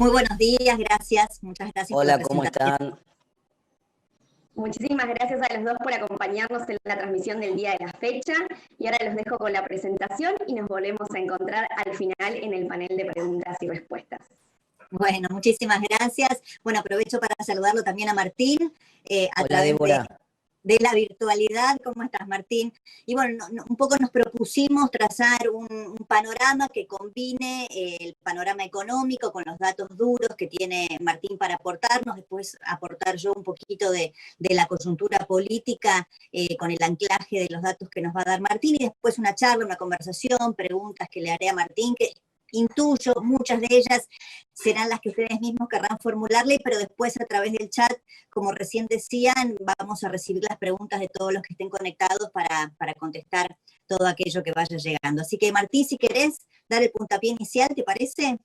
Muy buenos días, gracias. Muchas gracias por la Hola, ¿cómo presentación. están? Muchísimas gracias a los dos por acompañarnos en la transmisión del día de la fecha. Y ahora los dejo con la presentación y nos volvemos a encontrar al final en el panel de preguntas y respuestas. Bueno, muchísimas gracias. Bueno, aprovecho para saludarlo también a Martín a Hola, través Débora. de la virtualidad. ¿Cómo estás, Martín? Y bueno, un poco nos propusimos trazar un panorama que combine el panorama económico con los datos duros que tiene Martín para aportarnos, después aportar yo un poquito de la coyuntura política con el anclaje de los datos que nos va a dar Martín, y después una charla, una conversación, preguntas que le haré a Martín, que intuyo, muchas de ellas serán las que ustedes mismos querrán formularle, pero después a través del chat, como recién decían, vamos a recibir las preguntas de todos los que estén conectados para contestar todo aquello que vaya llegando. Así que Martín, si querés dar el puntapié inicial, ¿te parece?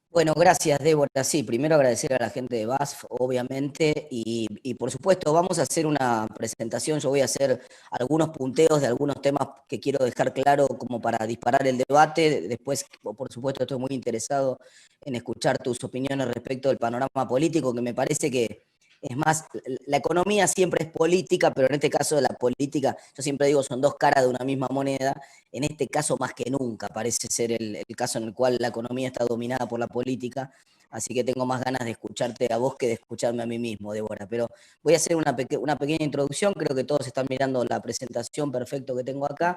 Bueno, gracias, Débora. Sí, primero agradecer a la gente de BASF, obviamente, y por supuesto vamos a hacer una presentación. Yo voy a hacer algunos punteos de algunos temas que quiero dejar claro como para disparar el debate. Después, por supuesto, estoy muy interesado en escuchar tus opiniones respecto del panorama político, que me parece que es más, la economía siempre es política, pero en este caso la política, yo siempre digo, son dos caras de una misma moneda. En este caso más que nunca parece ser el caso en el cual la economía está dominada por la política, así que tengo más ganas de escucharte a vos que de escucharme a mí mismo, Débora. Pero voy a hacer una pequeña introducción, creo que todos están mirando la presentación perfecto que tengo acá.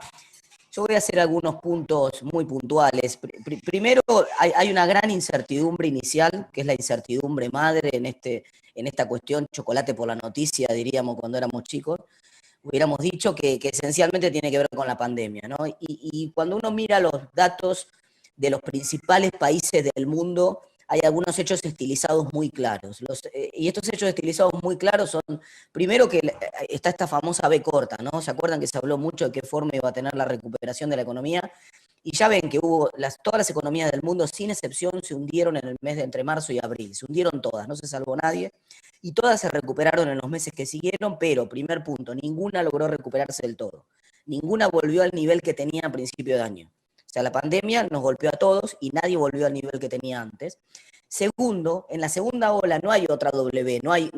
Yo voy a hacer algunos puntos muy puntuales. Primero, hay una gran incertidumbre inicial, que es la incertidumbre madre en esta cuestión, chocolate por la noticia, diríamos cuando éramos chicos. Hubiéramos dicho que esencialmente tiene que ver con la pandemia, ¿no? Y cuando uno mira los datos de los principales países del mundo, hay algunos hechos estilizados muy claros. Y estos hechos estilizados muy claros son, primero que está esta famosa B corta, ¿no? ¿Se acuerdan que se habló mucho de qué forma iba a tener la recuperación de la economía? Y ya ven que todas las economías del mundo, sin excepción, se hundieron en el mes de entre marzo y abril. Se hundieron todas, no se salvó nadie. Y todas se recuperaron en los meses que siguieron, pero, primer punto, ninguna logró recuperarse del todo. Ninguna volvió al nivel que tenía a principio de año. O sea, la pandemia nos golpeó a todos y nadie volvió al nivel que tenía antes. Segundo, en la segunda ola no hay otra W, no hay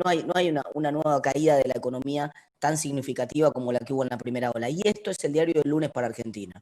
una nueva caída de la economía tan significativa como la que hubo en la primera ola. Y esto es el diario del lunes para Argentina.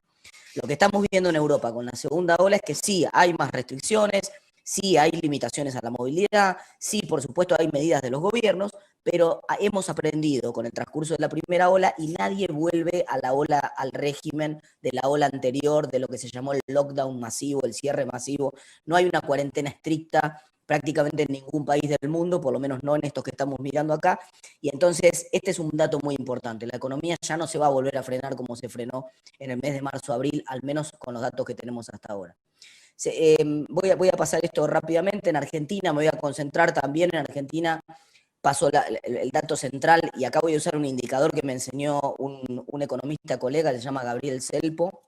Lo que estamos viendo en Europa con la segunda ola es que sí, hay más restricciones, sí hay limitaciones a la movilidad, sí, por supuesto, hay medidas de los gobiernos, pero hemos aprendido con el transcurso de la primera ola y nadie vuelve a la ola, al régimen de la ola anterior, de lo que se llamó el lockdown masivo, el cierre masivo. No hay una cuarentena estricta prácticamente en ningún país del mundo, por lo menos no en estos que estamos mirando acá, y entonces este es un dato muy importante. La economía ya no se va a volver a frenar como se frenó en el mes de marzo-abril, al menos con los datos que tenemos hasta ahora. Voy a pasar esto rápidamente. En Argentina me voy a concentrar también. En Argentina pasó el dato central, y acá voy a usar un indicador que me enseñó un economista colega, se llama Gabriel Selpo.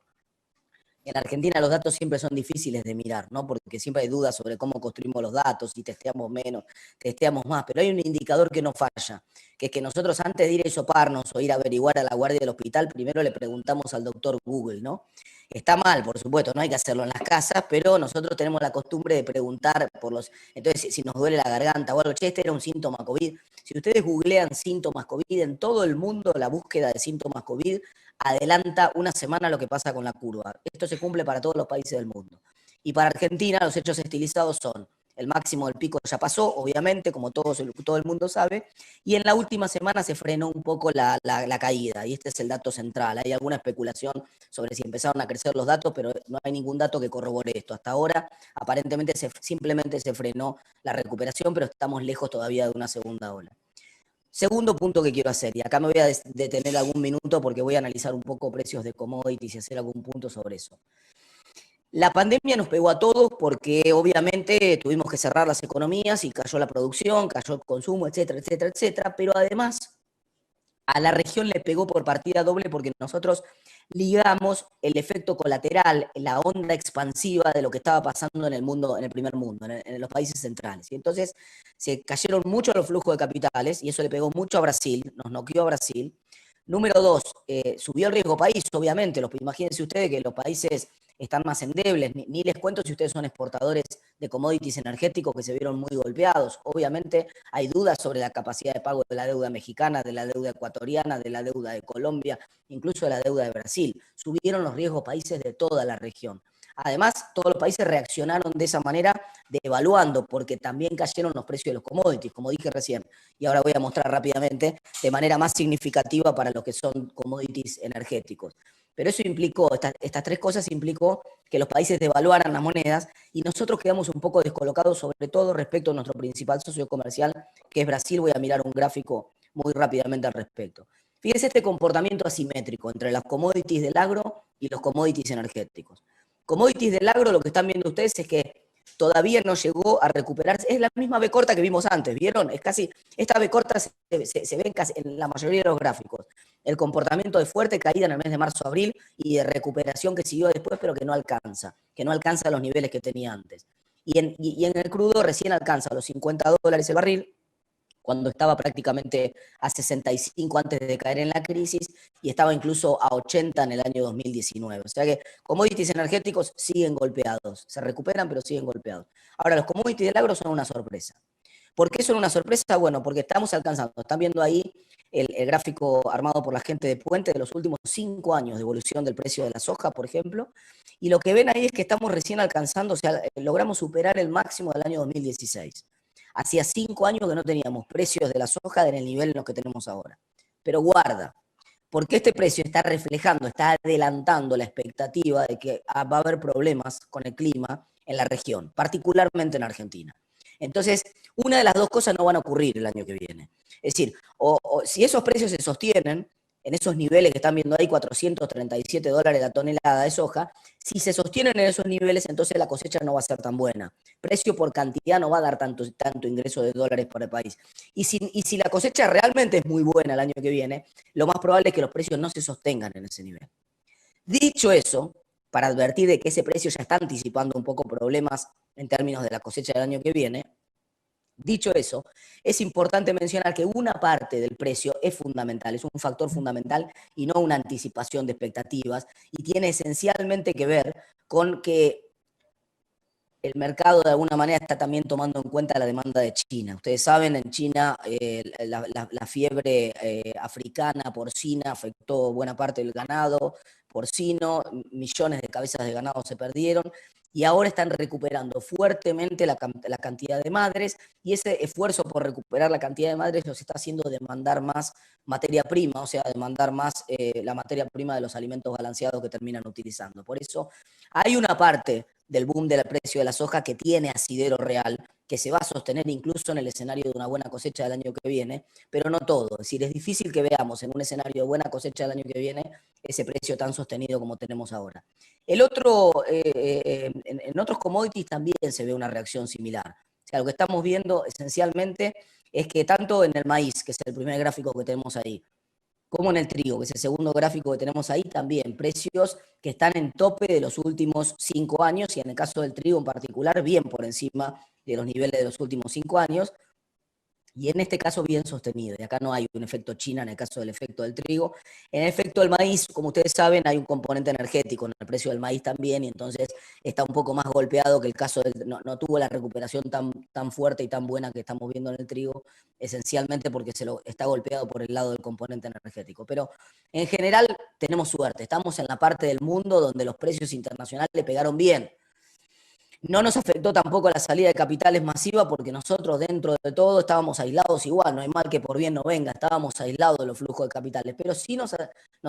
En Argentina los datos siempre son difíciles de mirar, ¿no? Porque siempre hay dudas sobre cómo construimos los datos, si testeamos menos, testeamos más, pero hay un indicador que no falla, que es que nosotros antes de ir a hisoparnos o ir a averiguar a la guardia del hospital, primero le preguntamos al doctor Google, ¿no? Está mal, por supuesto, no hay que hacerlo en las casas, pero nosotros tenemos la costumbre de preguntar por los... Entonces, si nos duele la garganta o algo, che, este era un síntoma COVID. Si ustedes googlean síntomas COVID, en todo el mundo la búsqueda de síntomas COVID adelanta una semana lo que pasa con la curva. Esto se cumple para todos los países del mundo. Y para Argentina los hechos estilizados son: el máximo del pico ya pasó, obviamente, como todo el mundo sabe, y en la última semana se frenó un poco la caída, y este es el dato central. Hay alguna especulación sobre si empezaron a crecer los datos, pero no hay ningún dato que corrobore esto. Hasta ahora, aparentemente, simplemente se frenó la recuperación, pero estamos lejos todavía de una segunda ola. Segundo punto que quiero hacer, y acá me voy a detener algún minuto porque voy a analizar un poco precios de commodities y hacer algún punto sobre eso. La pandemia nos pegó a todos porque obviamente tuvimos que cerrar las economías y cayó la producción, cayó el consumo, etcétera, etcétera, etcétera, pero además a la región le pegó por partida doble porque nosotros ligamos el efecto colateral, la onda expansiva de lo que estaba pasando en el mundo, en el primer mundo, en los países centrales. Y entonces se cayeron mucho los flujos de capitales y eso le pegó mucho a Brasil, nos noqueó a Brasil. Número dos, subió el riesgo país, obviamente. Imagínense ustedes que los países están más endebles, ni les cuento si ustedes son exportadores de commodities energéticos que se vieron muy golpeados. Obviamente hay dudas sobre la capacidad de pago de la deuda mexicana, de la deuda ecuatoriana, de la deuda de Colombia, incluso de la deuda de Brasil. Subieron los riesgos países de toda la región. Además, todos los países reaccionaron de esa manera, devaluando, porque también cayeron los precios de los commodities, como dije recién, y ahora voy a mostrar rápidamente, de manera más significativa para los que son commodities energéticos. Pero eso implicó, estas tres cosas implicó que los países devaluaran las monedas y nosotros quedamos un poco descolocados, sobre todo respecto a nuestro principal socio comercial, que es Brasil. Voy a mirar un gráfico muy rápidamente al respecto. Fíjense este comportamiento asimétrico entre las commodities del agro y los commodities energéticos. Commodities del agro, lo que están viendo ustedes es que todavía no llegó a recuperarse. Es la misma B corta que vimos antes, ¿vieron? Es casi, esta B corta se ve en la mayoría de los gráficos. El comportamiento de fuerte caída en el mes de marzo-abril y de recuperación que siguió después, pero que no alcanza los niveles que tenía antes. Y en el crudo recién alcanza los $50 el barril, cuando estaba prácticamente a 65 antes de caer en la crisis, y estaba incluso a 80 en el año 2019. O sea que commodities energéticos siguen golpeados, se recuperan pero siguen golpeados. Ahora, los commodities del agro son una sorpresa. ¿Por qué son una sorpresa? Bueno, porque estamos alcanzando, están viendo ahí el gráfico armado por la gente de Puente de los últimos 5 años de evolución del precio de la soja, por ejemplo, y lo que ven ahí es que estamos recién alcanzando, o sea, logramos superar el máximo del año 2016. Hacía 5 años que no teníamos precios de la soja en el nivel en los que tenemos ahora. Pero guarda, porque este precio está reflejando, está adelantando la expectativa de que va a haber problemas con el clima en la región, particularmente en Argentina. Entonces, una de las dos cosas no van a ocurrir el año que viene. Es decir, si esos precios se sostienen, en esos niveles que están viendo ahí, $437 la tonelada de soja, si se sostienen en esos niveles, entonces la cosecha no va a ser tan buena. Precio por cantidad no va a dar tanto ingreso de dólares por el país. Y si la cosecha realmente es muy buena el año que viene, lo más probable es que los precios no se sostengan en ese nivel. Dicho eso, para advertir de que ese precio ya está anticipando un poco problemas en términos de la cosecha del año que viene, dicho eso, es importante mencionar que una parte del precio es fundamental, es un factor fundamental y no una anticipación de expectativas, y tiene esencialmente que ver con que el mercado de alguna manera está también tomando en cuenta la demanda de China. Ustedes saben, en China la fiebre africana porcina afectó buena parte del ganado porcino, millones de cabezas de ganado se perdieron, y ahora están recuperando fuertemente la cantidad de madres, y ese esfuerzo por recuperar la cantidad de madres los está haciendo demandar más materia prima, o sea, demandar más la materia prima de los alimentos balanceados que terminan utilizando. Por eso hay una parte del boom del precio de la soja que tiene asidero real, que se va a sostener incluso en el escenario de una buena cosecha del año que viene, pero no todo. Es decir, es difícil que veamos en un escenario de buena cosecha del año que viene ese precio tan sostenido como tenemos ahora. En otros commodities también se ve una reacción similar. O sea, lo que estamos viendo esencialmente es que tanto en el maíz, que es el primer gráfico que tenemos ahí, como en el trigo, que es el segundo gráfico que tenemos ahí, también precios que están en tope de los últimos 5 años, y en el caso del trigo en particular, bien por encima de los niveles de los últimos 5 años, y en este caso bien sostenido. Y acá no hay un efecto China en el caso del efecto del trigo. En el efecto del maíz, como ustedes saben, hay un componente energético en el precio del maíz también, y entonces está un poco más golpeado que el caso del... No tuvo la recuperación tan fuerte y tan buena que estamos viendo en el trigo, esencialmente porque está golpeado por el lado del componente energético. Pero en general tenemos suerte. Estamos en la parte del mundo donde los precios internacionales le pegaron bien. No nos afectó tampoco la salida de capitales masiva, porque nosotros dentro de todo estábamos aislados igual, no hay mal que por bien no venga, estábamos aislados de los flujos de capitales, pero sí nos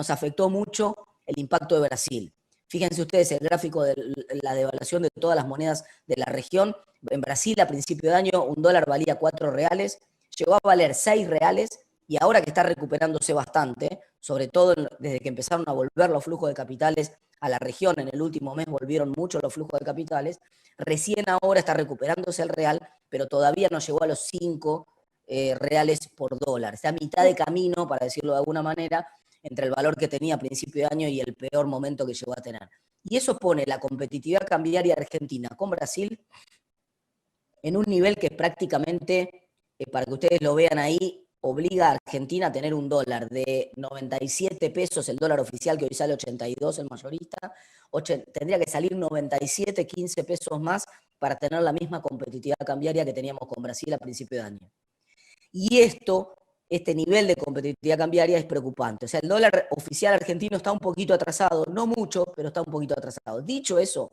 afectó mucho el impacto de Brasil. Fíjense ustedes el gráfico de la devaluación de todas las monedas de la región. En Brasil a principio de año un dólar valía 4 reales, llegó a valer 6 reales, y ahora que está recuperándose bastante, sobre todo desde que empezaron a volver los flujos de capitales a la región, en el último mes volvieron mucho los flujos de capitales, recién ahora está recuperándose el real, pero todavía no llegó a los 5 reales por dólar. Está a mitad de camino, para decirlo de alguna manera, entre el valor que tenía a principio de año y el peor momento que llegó a tener. Y eso pone la competitividad cambiaria argentina con Brasil en un nivel que prácticamente, para que ustedes lo vean ahí, obliga a Argentina a tener un dólar de 97 pesos, el dólar oficial, que hoy sale 82 el mayorista, tendría que salir 97, 15 pesos más para tener la misma competitividad cambiaria que teníamos con Brasil a principio de año. Y este nivel de competitividad cambiaria es preocupante. O sea, el dólar oficial argentino está un poquito atrasado, no mucho, pero está un poquito atrasado. Dicho eso,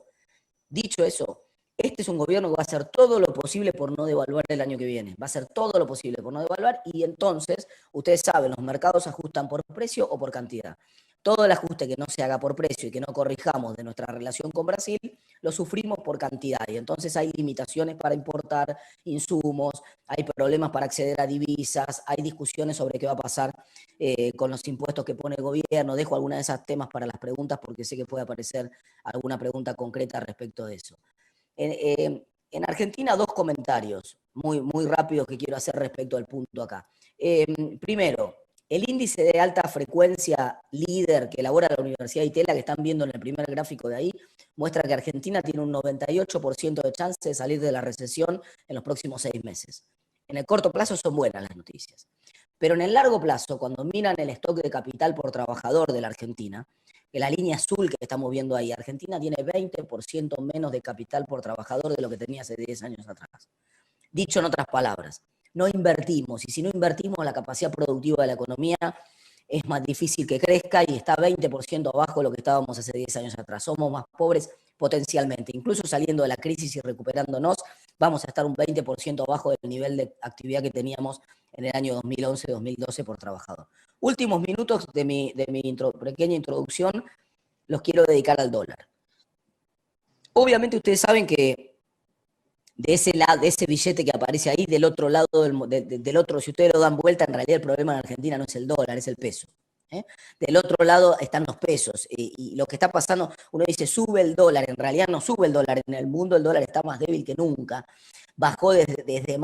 este es un gobierno que va a hacer todo lo posible por no devaluar el año que viene. Va a hacer todo lo posible por no devaluar y entonces, ustedes saben, los mercados ajustan por precio o por cantidad. Todo el ajuste que no se haga por precio y que no corrijamos de nuestra relación con Brasil, lo sufrimos por cantidad. Y entonces hay limitaciones para importar insumos, hay problemas para acceder a divisas, hay discusiones sobre qué va a pasar con los impuestos que pone el gobierno. Dejo algunas de esos temas para las preguntas porque sé que puede aparecer alguna pregunta concreta respecto de eso. En Argentina, dos comentarios muy rápidos que quiero hacer respecto al punto acá. Primero, el índice de alta frecuencia líder que elabora la Universidad de Itela, que están viendo en el primer gráfico de ahí, muestra que Argentina tiene un 98% de chance de salir de la recesión en los próximos 6 meses. En el corto plazo son buenas las noticias. Pero en el largo plazo, cuando miran el stock de capital por trabajador de la Argentina, que la línea azul que estamos viendo ahí, Argentina tiene 20% menos de capital por trabajador de lo que tenía hace 10 años atrás. Dicho en otras palabras, no invertimos, y si no invertimos, la capacidad productiva de la economía es más difícil que crezca y está 20% abajo de lo que estábamos hace 10 años atrás. Somos más pobres potencialmente. Incluso saliendo de la crisis y recuperándonos, vamos a estar un 20% abajo del nivel de actividad que teníamos en el año 2011-2012 por trabajador. Últimos minutos de mi pequeña introducción los quiero dedicar al dólar. Obviamente ustedes saben que de ese lado, de ese billete que aparece ahí, del otro lado, del otro, si ustedes lo dan vuelta, en realidad el problema en Argentina no es el dólar, es el peso. Del otro lado están los pesos, y lo que está pasando, uno dice sube el dólar, en realidad no sube el dólar, en el mundo el dólar está más débil que nunca, bajó desde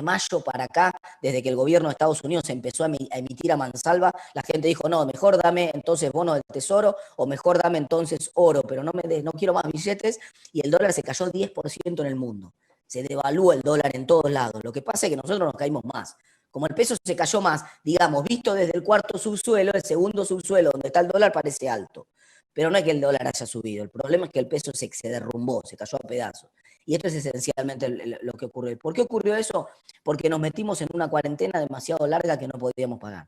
mayo para acá, desde que el gobierno de Estados Unidos empezó a emitir a mansalva, la gente dijo, no, mejor dame entonces bono del tesoro, o mejor dame entonces oro, pero no quiero más billetes, y el dólar se cayó 10% en el mundo. Se devalúa el dólar en todos lados. Lo que pasa es que nosotros nos caímos más. Como el peso se cayó más, digamos, visto desde el cuarto subsuelo, el segundo subsuelo donde está el dólar parece alto. Pero no es que el dólar haya subido. El problema es que el peso se derrumbó, se cayó a pedazos. Y esto es esencialmente lo que ocurrió. ¿Por qué ocurrió eso? Porque nos metimos en una cuarentena demasiado larga que no podíamos pagar.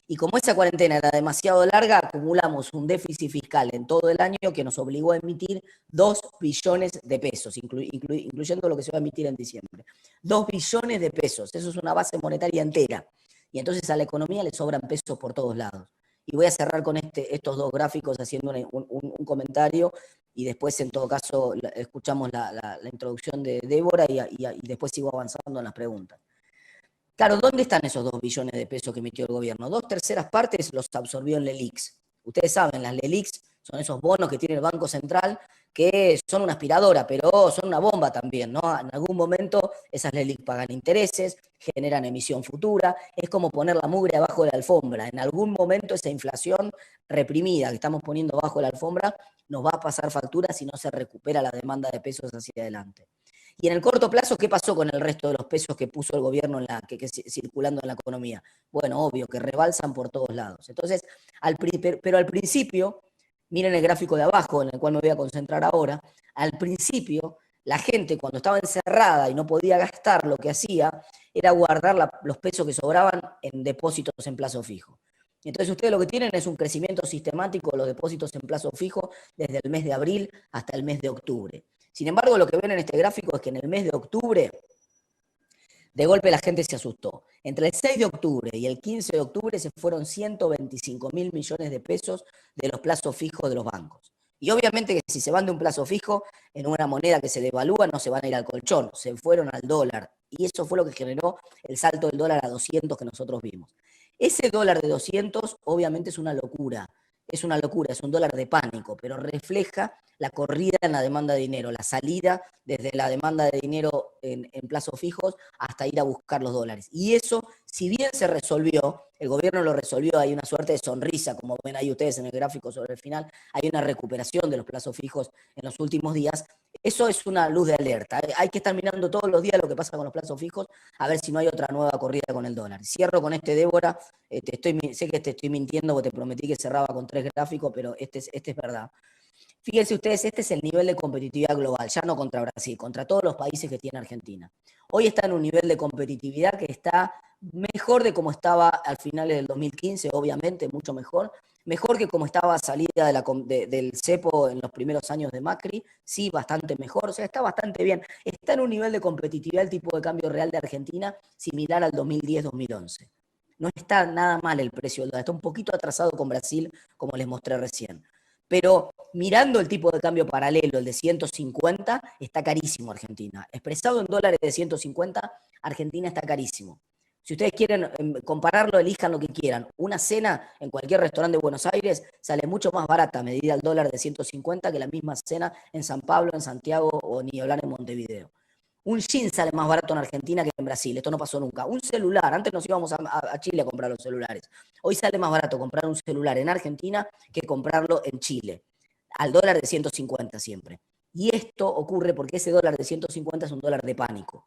Y como esa cuarentena era demasiado larga, acumulamos un déficit fiscal en todo el año que nos obligó a emitir 2 billones de pesos, incluyendo lo que se va a emitir en diciembre. 2 billones de pesos, eso es una base monetaria entera. Y entonces a la economía le sobran pesos por todos lados. Y voy a cerrar con estos dos gráficos haciendo un comentario y después en todo caso escuchamos la introducción de Débora y después sigo avanzando en las preguntas. Claro, ¿dónde están esos 2 billones de pesos que emitió el gobierno? 2/3 partes los absorbió en LELIQs. Ustedes saben, las LELIQs son esos bonos que tiene el Banco Central que son una aspiradora, pero son una bomba también, ¿no? En algún momento esas LELIQs pagan intereses, generan emisión futura, es como poner la mugre abajo de la alfombra. En algún momento esa inflación reprimida que estamos poniendo abajo de la alfombra nos va a pasar factura si no se recupera la demanda de pesos hacia adelante. Y en el corto plazo, ¿qué pasó con el resto de los pesos que puso el gobierno circulando en la economía? Bueno, obvio, que rebalsan por todos lados. Entonces, pero al principio, miren el gráfico de abajo, en el cual me voy a concentrar ahora, al principio, la gente cuando estaba encerrada y no podía gastar, lo que hacía era guardar los pesos que sobraban en depósitos en plazo fijo. Entonces ustedes lo que tienen es un crecimiento sistemático de los depósitos en plazo fijo desde el mes de abril hasta el mes de octubre. Sin embargo, lo que ven en este gráfico es que en el mes de octubre, de golpe la gente se asustó. Entre el 6 de octubre y el 15 de octubre se fueron 125.000 millones de pesos de los plazos fijos de los bancos. Y obviamente que si se van de un plazo fijo en una moneda que se devalúa, no se van a ir al colchón, se fueron al dólar. Y eso fue lo que generó el salto del dólar a 200 que nosotros vimos. Ese dólar de 200 obviamente es una locura. Es una locura, es un dólar de pánico, pero refleja la corrida en la demanda de dinero, la salida desde la demanda de dinero en plazos fijos hasta ir a buscar los dólares. Y eso, si bien se resolvió, el gobierno lo resolvió, hay una suerte de sonrisa, como ven ahí ustedes en el gráfico sobre el final, hay una recuperación de los plazos fijos en los últimos días. Eso es una luz de alerta. Hay que estar mirando todos los días lo que pasa con los plazos fijos, a ver si no hay otra nueva corrida con el dólar. Cierro con Débora. Sé que te estoy mintiendo porque te prometí que cerraba con 3 gráficos, pero este es verdad. Fíjense ustedes, este es el nivel de competitividad global, ya no contra Brasil, contra todos los países que tiene Argentina. Hoy está en un nivel de competitividad que está mejor de como estaba al finales del 2015, obviamente, mucho mejor. Mejor que como estaba salida del cepo en los primeros años de Macri, sí, bastante mejor, o sea, está bastante bien. Está en un nivel de competitividad el tipo de cambio real de Argentina similar al 2010-2011. No está nada mal el precio del dólar, está un poquito atrasado con Brasil, como les mostré recién. Pero mirando el tipo de cambio paralelo, el de 150, está carísimo Argentina. Expresado en dólares de 150, Argentina está carísimo. Si ustedes quieren compararlo, elijan lo que quieran. Una cena en cualquier restaurante de Buenos Aires sale mucho más barata medida al dólar de 150 que la misma cena en San Pablo, en Santiago o ni hablar en Montevideo. Un jean sale más barato en Argentina que en Brasil, esto no pasó nunca. Un celular, antes nos íbamos a Chile a comprar los celulares. Hoy sale más barato comprar un celular en Argentina que comprarlo en Chile, al dólar de 150 siempre. Y esto ocurre porque ese dólar de 150 es un dólar de pánico.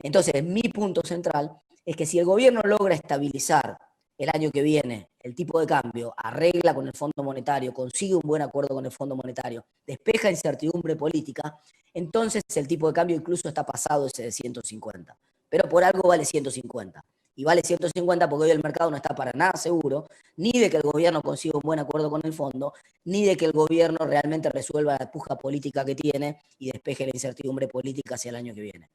Entonces, mi punto central es que si el gobierno logra estabilizar el año que viene el tipo de cambio, arregla con el Fondo Monetario, consigue un buen acuerdo con el Fondo Monetario, despeja incertidumbre política, entonces el tipo de cambio incluso está pasado ese de 150. Pero por algo vale 150. Y vale 150 porque hoy el mercado no está para nada seguro, ni de que el gobierno consiga un buen acuerdo con el fondo, ni de que el gobierno realmente resuelva la puja política que tiene y despeje la incertidumbre política hacia el año que viene.